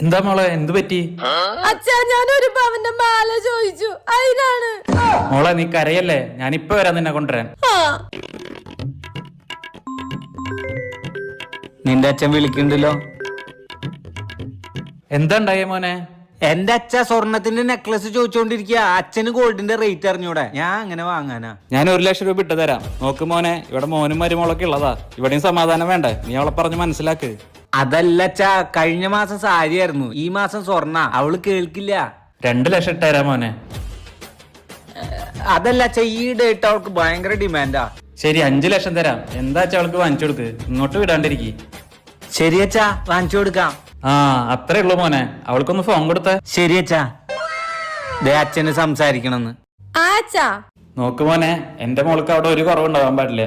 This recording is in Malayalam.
എന്താ മോളെ, എന്ത് പറ്റി? അച്ഛാ, ഞാനൊരു പവന്റെ മാല ചോദിച്ചു, അതിനാണ്. മോളെ നീ കരയല്ലേ, ഞാനിപ്പോ വരാം നിന്നെ കൊണ്ടുവരാൻ. നിന്റെ അച്ഛൻ വിളിക്കണ്ടല്ലോ. എന്താ ഉണ്ടായേ മോനെ? എന്റെ അച്ഛ സ്വർണത്തിന്റെ നെക്ലസ് ചോദിച്ചോണ്ടിരിക്കുക. അച്ഛന് ഗോൾഡിന്റെ റേറ്റ് അറിഞ്ഞൂടെ? ഞാൻ അങ്ങനെ വാങ്ങാനാ. ഞാൻ 1 ലക്ഷം രൂപ ഇട്ട് തരാം. നോക്ക് മോനെ, ഇവിടെ മോനും മരുമോളൊക്കെ ഉള്ളതാ. ഇവിടെയും സമാധാനം വേണ്ടേ? നീ അവളെ പറഞ്ഞ് മനസ്സിലാക്ക്. അതല്ല അച്ഛാ, കഴിഞ്ഞ മാസം സാരിയായിരുന്നു, ഈ മാസം സ്വർണ്ണ. അവള് കേൾക്കില്ല. 2 ലക്ഷം ഇട്ട് തരാം മോനെ. അതല്ല അച്ഛാ, ഈ ഡേറ്റ് അവൾക്ക് ഭയങ്കര ഡിമാൻഡാ. ശരി, 5 ലക്ഷം തരാം. എന്താ വെച്ചാ അവൾക്ക് വാങ്ങിച്ചു കൊടുക്ക്, ഇങ്ങോട്ട് വിടാണ്ടിരിക്കി. ശരി അച്ഛാ, വാങ്ങിച്ചു കൊടുക്കാം. ആ, അത്രേ ഉള്ളു മോനെ. അവൾക്കൊന്ന് ഫോൺ കൊടുത്ത. ശരി അച്ഛാ, ദേ അച്ഛന് സംസാരിക്കണമെന്ന്. അച്ഛാ നോക്ക് മോനെ, എന്റെ മോൾക്ക് അവിടെ ഒരു കുറവുണ്ടാവാൻ പാടില്ല.